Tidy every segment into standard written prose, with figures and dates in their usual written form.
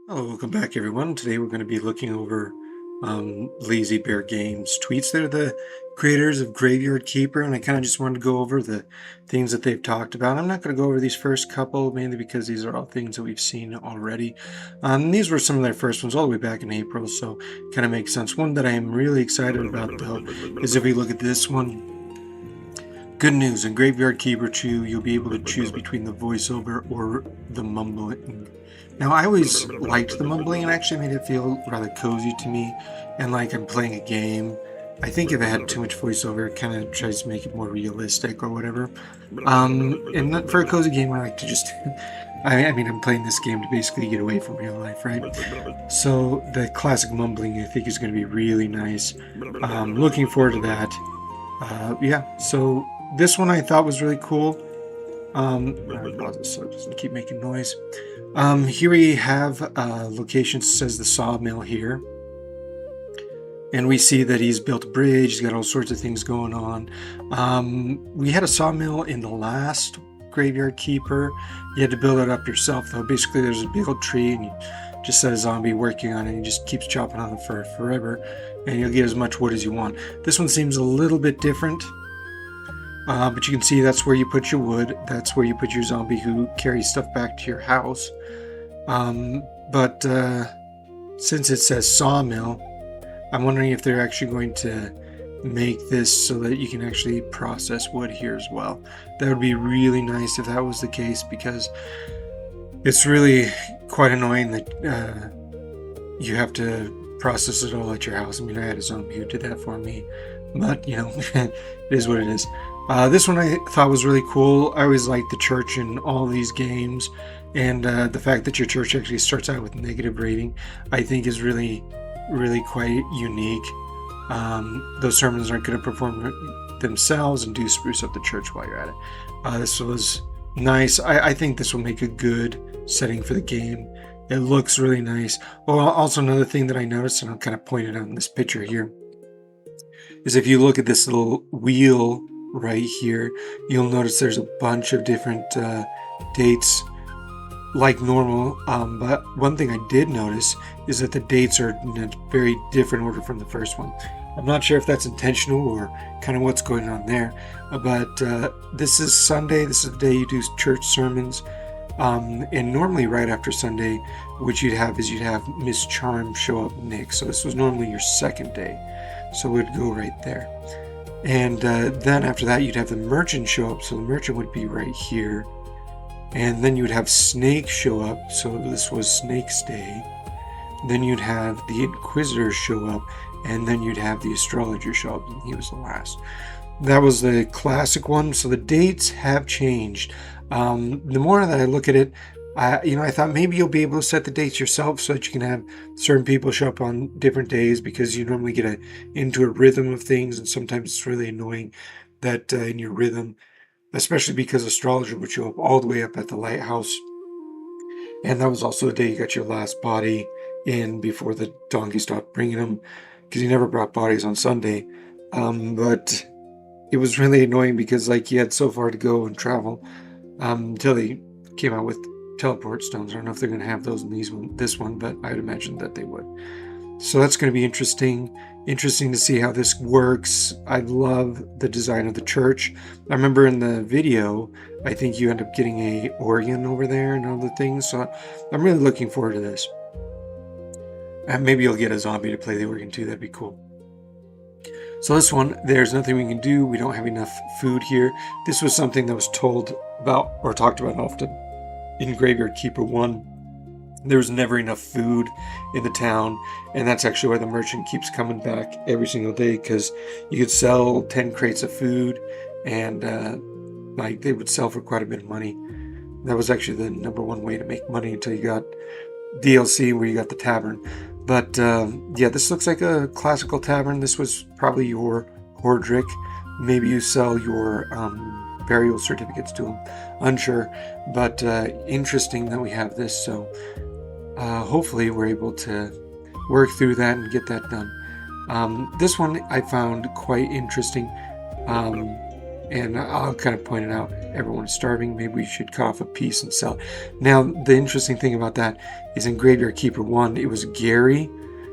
Hello, welcome back everyone. Today we're going to be looking over Lazy Bear Games tweets. They're the creators of Graveyard Keeper, and I kind of just wanted to go over the things that they've talked about. I'm not going to go over these first couple, mainly because these are all things that we've seen already. These were some of their first ones all the way back in April, so kind of makes sense. One that I am really excited about, though, is if we look at this one. Good news, in Graveyard Keeper 2, you'll be able to choose between the voiceover or the mumbling. Now, I always liked the mumbling, and actually made it feel rather cozy to me, and like I'm playing a game. I think if it had too much voiceover, it kind of tries to make it more realistic or whatever. And for a cozy game, I like to just... I mean, I'm playing this game to basically get away from real life, right? So the classic mumbling, I think, is going to be really nice. Looking forward to that. Yeah, so this one I thought was really cool. So it doesn't keep making noise. Here we have location says the sawmill here. And we see that he's built a bridge, he's got all sorts of things going on. We had a sawmill in the last Graveyard Keeper. You had to build it up yourself, though. Basically, there's a big old tree, and you just set a zombie working on it, and he just keeps chopping on it for forever, and you'll get as much wood as you want. This one seems a little bit different. But you can see that's where you put your wood. That's where you put your zombie who carries stuff back to your house. But since it says sawmill, I'm wondering if they're actually going to make this so that you can actually process wood here as well. That would be really nice if that was the case, because it's really quite annoying that you have to process it all at your house. I mean, I had a zombie who did that for me, but you know, it is what it is. This one I thought was really cool. I always liked the church in all these games, and the fact that your church actually starts out with negative rating, I think is really quite unique. Those sermons aren't going to perform themselves, and do spruce up the church while you're at it. This was nice. I think this will make a good setting for the game. It looks really nice. Well, also another thing that I noticed, and I'll kind of point it out in this picture here, is if you look at this little wheel right here, you'll notice there's a bunch of different dates like normal, but one thing I did notice is that the dates are in a very different order from the first one. I'm not sure if that's intentional or kind of what's going on there, but this is Sunday. This is the day you do church sermons, and normally right after Sunday, what you'd have is you'd have Miss Charm show up next. So this was normally your second day, so it would go right there. And then after that, you'd have the merchant show up, so the merchant would be right here. And then you would have Snake show up, so this was Snake's day. Then you'd have the Inquisitor show up, and then you'd have the Astrologer show up, and he was the last. That was the classic one, so the dates have changed. The more that I look at it, I thought maybe you'll be able to set the dates yourself so that you can have certain people show up on different days, because you normally get into a rhythm of things, and sometimes it's really annoying that in your rhythm, especially because Astrologer would show up all the way up at the lighthouse. And that was also the day you got your last body in before the donkey stopped bringing them, because he never brought bodies on Sunday. But it was really annoying because like you had so far to go and travel until they came out with teleport stones. I don't know if they're going to have those in this one, but I would imagine that they would. So that's going to be interesting to see how this works. I love the design of the church. I remember in the video, I think you end up getting a organ over there and all the things. So I'm really looking forward to this. And maybe you'll get a zombie to play the organ too. That'd be cool. So this one, there's nothing we can do. We don't have enough food here. This was something that was told about or talked about often in Graveyard Keeper 1. There was never enough food in the town, and that's actually why the merchant keeps coming back every single day, because you could sell 10 crates of food, and like they would sell for quite a bit of money. That was actually the number one way to make money until you got DLC where you got the tavern. But yeah, this looks like a classical tavern. This was probably your Hordrick. Maybe you sell your burial certificates to him. Unsure, but interesting that we have this. So hopefully we're able to work through that and get that done. This one I found quite interesting. And I'll kind of point it out. Everyone's starving. Maybe we should cut off a piece and sell it. Now, the interesting thing about that is in Graveyard Keeper 1, it was Gary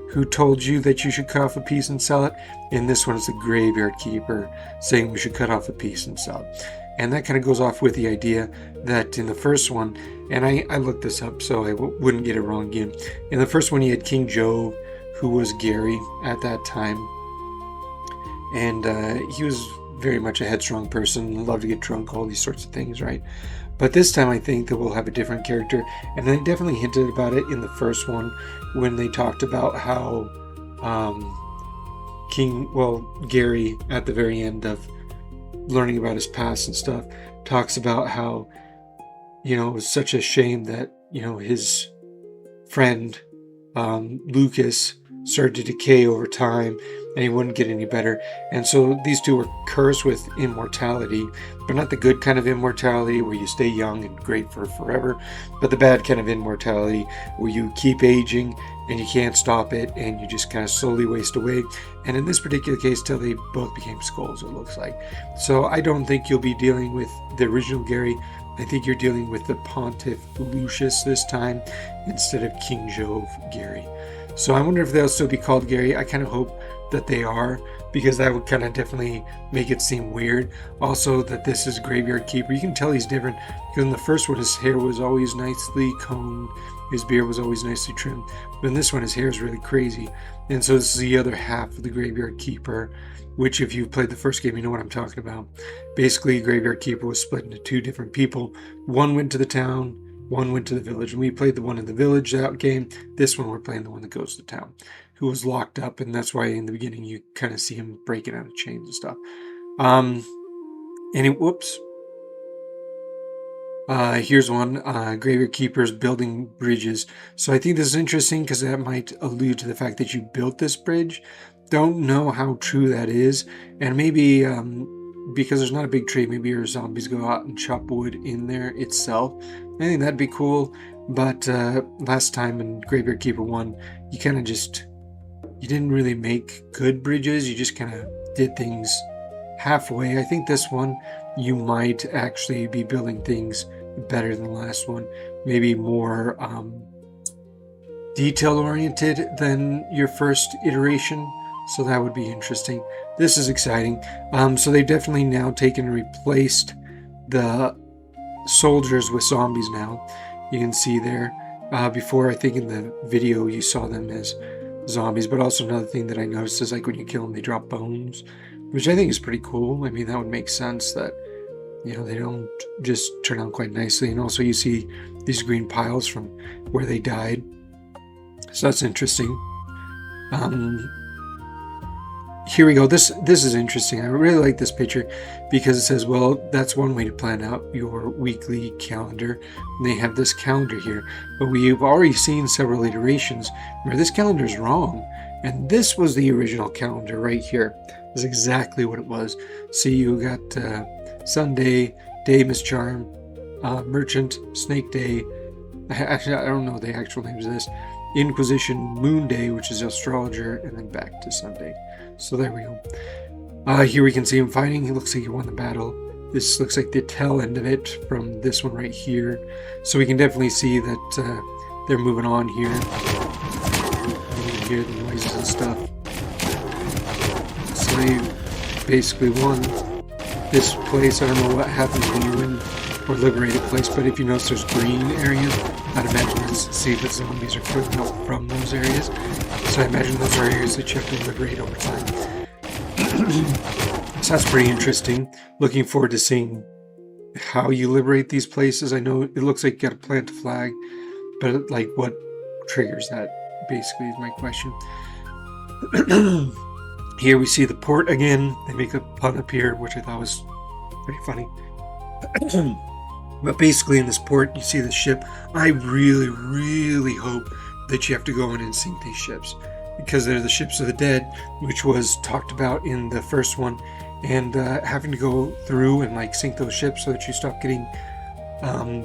who told you that you should cut off a piece and sell it. In this one, it's the Graveyard Keeper saying we should cut off a piece and sell it. And that kind of goes off with the idea that in the first one, and I looked this up so I wouldn't get it wrong again. In the first one, you had King Jove, who was Gary at that time. And he was very much a headstrong person, loved to get drunk, all these sorts of things, right? But this time I think that we'll have a different character, and they definitely hinted about it in the first one when they talked about how Gary, at the very end of learning about his past and stuff, talks about how, it was such a shame that, his friend Lucas started to decay over time and he wouldn't get any better. And so these two were cursed with immortality, but not the good kind of immortality where you stay young and great for forever, but the bad kind of immortality where you keep aging and you can't stop it and you just kind of slowly waste away. And in this particular case, till they both became skulls, it looks like. So I don't think you'll be dealing with the original Gary. I think you're dealing with the Pontiff Lucius this time instead of King Jove Gary. So I wonder if they'll still be called Gary. I kind of hope that they are, because that would kind of definitely make it seem weird. Also, that this is Graveyard Keeper. You can tell he's different because in the first one his hair was always nicely combed, his beard was always nicely trimmed, but in this one his hair is really crazy. And so this is the other half of the Graveyard Keeper, which if you've played the first game you know what I'm talking about. Basically, Graveyard Keeper was split into two different people. One went to the town, one went to the village, and we played the one in the village that game. This one we're playing the one that goes to town, who was locked up, and that's why in the beginning you kind of see him breaking out of chains and stuff. Here's one, Graveyard Keepers building bridges. So I think this is interesting because that might allude to the fact that you built this bridge. Don't know how true that is, and maybe because there's not a big tree, maybe your zombies go out and chop wood in there itself. I think that'd be cool, but last time in Graveyard Keeper 1, you kind of just, you didn't really make good bridges, you just kind of did things halfway. I think this one, you might actually be building things better than the last one, maybe more detail-oriented than your first iteration, so that would be interesting. This is exciting. So they've definitely now taken and replaced the soldiers with zombies now. You can see there. Before, I think in the video you saw them as zombies, but also another thing that I noticed is like when you kill them they drop bones, which I think is pretty cool. I mean, that would make sense that, they don't just turn out quite nicely. And also you see these green piles from where they died, so that's interesting. Here we go. This is interesting. I really like this picture because it says, well, that's one way to plan out your weekly calendar. And they have this calendar here, but we've already seen several iterations where this calendar is wrong. And this was the original calendar right here. This is exactly what it was. See, you got Sunday, Day Miss Charm, Merchant, Snake Day. Actually, I don't know the actual names of this. Inquisition, Moon Day, which is Astrologer, and then back to Sunday. So there we go. Here we can see him fighting. He looks like he won the battle. This looks like the tail end of it from this one right here. So we can definitely see that they're moving on here. You can hear the noises and stuff. So they basically won this place. I don't know what happens when you win or liberate a place, but if you notice there's green areas, I'd imagine it's to see if the zombies are coming out from those areas. So I imagine those are areas that you have to liberate over time. So that's pretty interesting. Looking forward to seeing how you liberate these places. I know it looks like you got to plant a flag, but like what triggers that basically is my question. Here we see the port again. They make a pun up here, which I thought was pretty funny. But basically in this port, you see the ship. I really, really hope that you have to go in and sink these ships, because they're the ships of the dead, which was talked about in the first one, and having to go through and like sink those ships so that you stop getting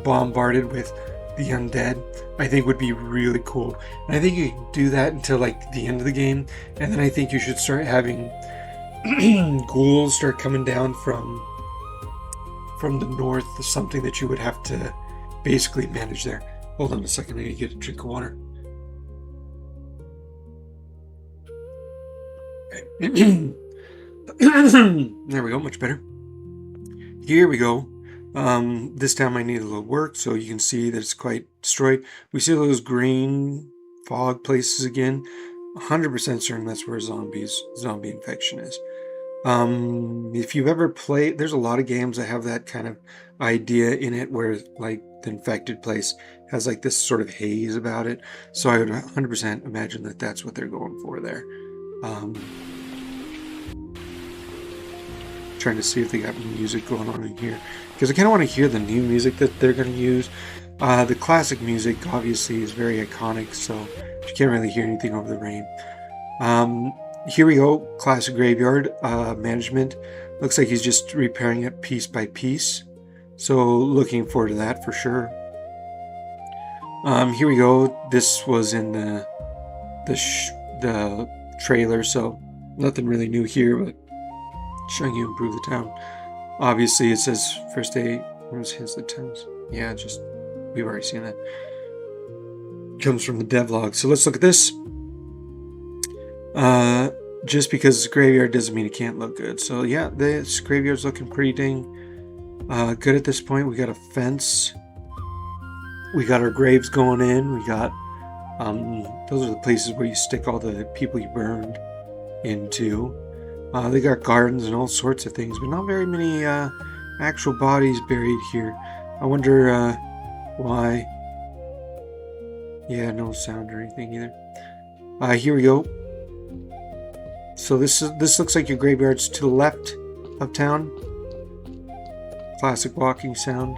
bombarded with the undead, I think would be really cool. And I think you can do that until like the end of the game, and then I think you should start having ghouls start coming down from from the north, something that you would have to basically manage there. Hold on a second, I need to get a drink of water. Okay. There we go, much better. Here we go. This town might need a little work, so you can see that it's quite destroyed. We see those green fog places again. 100% certain that's where zombie infection is. If you've ever played, there's a lot of games that have that kind of idea in it where like the infected place has like this sort of haze about it. So I would 100% imagine that that's what they're going for there. Trying to see if they got music going on in here, because I kind of want to hear the new music that they're going to use. The classic music obviously is very iconic, so you can't really hear anything over the rain. Here we go, classic graveyard management. Looks like he's just repairing it piece by piece, so looking forward to that for sure. Here we go. This was in the trailer, so nothing really new here, but showing you improve the town. Obviously it says first day, here's the towns. Yeah, just we've already seen that. Comes from the devlog. So let's look at this. Just because it's a graveyard doesn't mean it can't look good. So yeah, this graveyard's looking pretty dang good at this point. We got a fence. We got our graves going in. We got those are the places where you stick all the people you burned into. They got gardens and all sorts of things, but not very many actual bodies buried here. I wonder why. Yeah, no sound or anything either. Here we go. So this looks like your graveyard's to the left of town. Classic walking sound.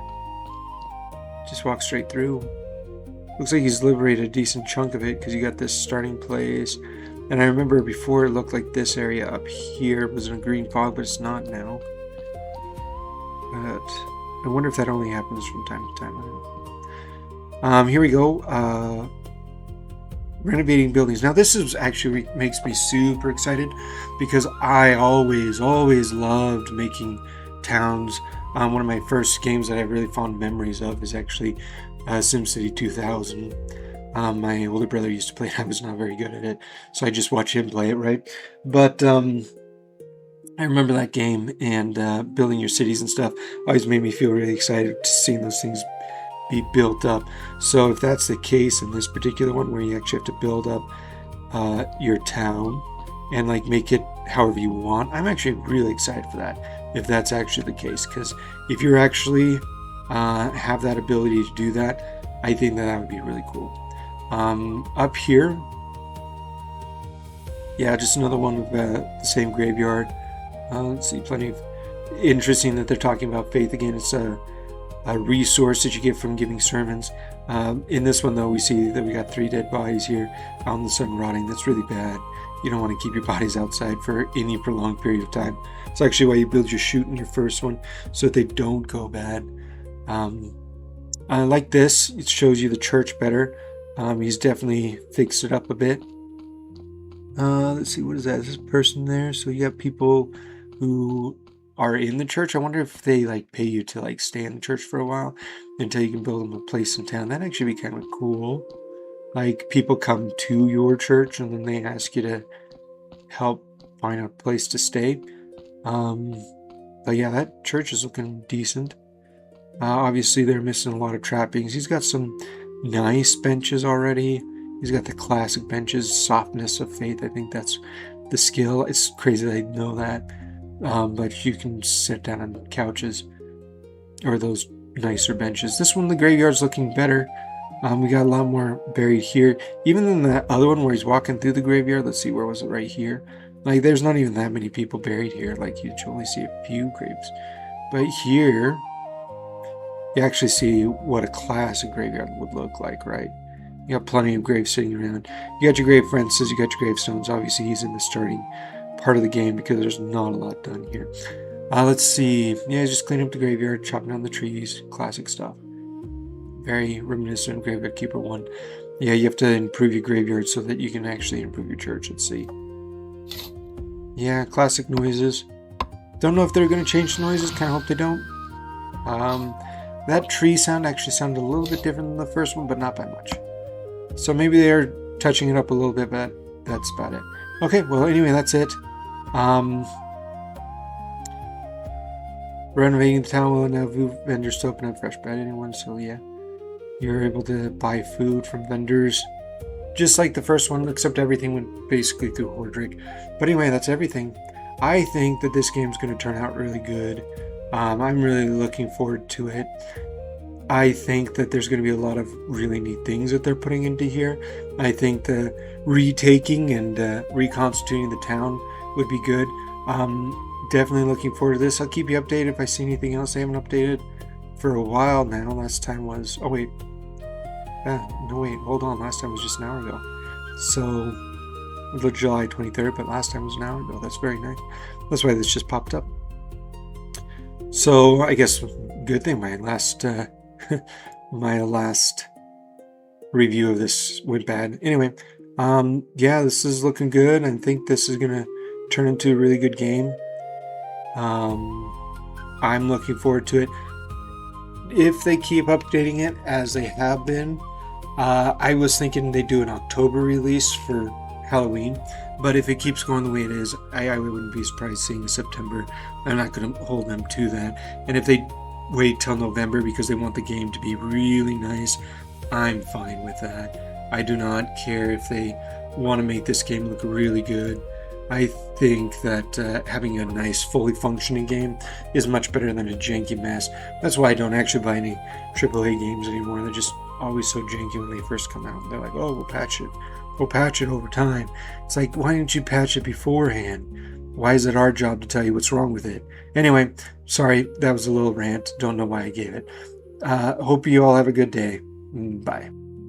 Just walk straight through. Looks like he's liberated a decent chunk of it because you got this starting place. And I remember before it looked like this area up here was in a green fog, but it's not now. But I wonder if that only happens from time to time. I don't know. Here we go. Renovating buildings. Now this is actually makes me super excited because I always loved making towns. One of my first games that I have really fond memories of is actually SimCity 2000. My older brother used to play it. I was not very good at it, so I just watched him play it, right? But I remember that game, and building your cities and stuff always made me feel really excited to seeing those things be built up. So if that's the case in this particular one, where you actually have to build up your town and like make it however you want, I'm actually really excited for that, if that's actually the case. Because if you're actually have that ability to do that, I think that would be really cool. Up here, yeah, just another one with the same graveyard. Let's see, plenty of interesting that they're talking about faith again. It's a resource that you get from giving sermons. In this one though, we see that we got 3 dead bodies here out in the sun rotting. That's really bad. You don't want to keep your bodies outside for any prolonged period of time. It's actually why you build your chute in your first one, so that they don't go bad. I like this. It shows you the church better. He's definitely fixed it up a bit. Let's see, what is that? Is this person there? So you have people who are in the church. I wonder if they like pay you to like stay in the church for a while until you can build them a place in town. That'd actually be kind of cool. Like people come to your church and then they ask you to help find a place to stay. But yeah, that church is looking decent. Obviously they're missing a lot of trappings. He's got some nice benches already. He's got the classic benches, softness of faith. I think that's the skill. It's crazy that I know that. But you can sit down on couches or those nicer benches. This one, the graveyard's looking better. We got a lot more buried here. Even in that other one where he's walking through the graveyard, let's see, where was it? Right here. Like, there's not even that many people buried here. Like, you only see a few graves. But here, you actually see what a classic graveyard would look like, right? You got plenty of graves sitting around. You got your grave fences, you got your gravestones. Obviously, he's in the starting part of the game because there's not a lot done here. Let's see. Yeah, just clean up the graveyard, chopping down the trees, classic stuff. Very reminiscent of Graveyard Keeper 1. Yeah, you have to improve your graveyard so that you can actually improve your church. Let's see. Yeah, classic noises. Don't know if they're going to change the noises. Kind of hope they don't. That tree sound actually sounded a little bit different than the first one, but not by much. So maybe they're touching it up a little bit, but that's about it. Okay, well, anyway, that's it. Renovating the town will enable vendors to open up fresh bread anyone, so yeah. You're able to buy food from vendors, just like the first one, except everything went basically through Hordrick. But anyway, that's everything. I think that this game's going to turn out really good. I'm really looking forward to it. I think that there's going to be a lot of really neat things that they're putting into here. I think the retaking and reconstituting the town would be good. Definitely looking forward to this. I'll keep you updated if I see anything else I haven't updated for a while now. Last time was... Oh, wait. No, wait. Hold on. Last time was just an hour ago. So, it was July 23rd, but last time was an hour ago. That's very nice. That's why this just popped up. So, I guess, good thing my last... my last review of this went bad. Anyway, yeah, this is looking good. I think this is gonna turn into a really good game. I'm looking forward to it. If they keep updating it as they have been, I was thinking they'd do an October release for Halloween, but if it keeps going the way it is, I wouldn't be surprised seeing September. I'm not going to hold them to that. And if they wait till November because they want the game to be really nice, I'm fine with that. I do not care if they want to make this game look really good. I think that having a nice, fully functioning game is much better than a janky mess. That's why I don't actually buy any AAA games anymore. They're just always so janky when they first come out. They're like, oh, we'll patch it. We'll patch it over time. It's like, why didn't you patch it beforehand? Why is it our job to tell you what's wrong with it? Anyway, sorry, that was a little rant. Don't know why I gave it. Hope you all have a good day. Bye.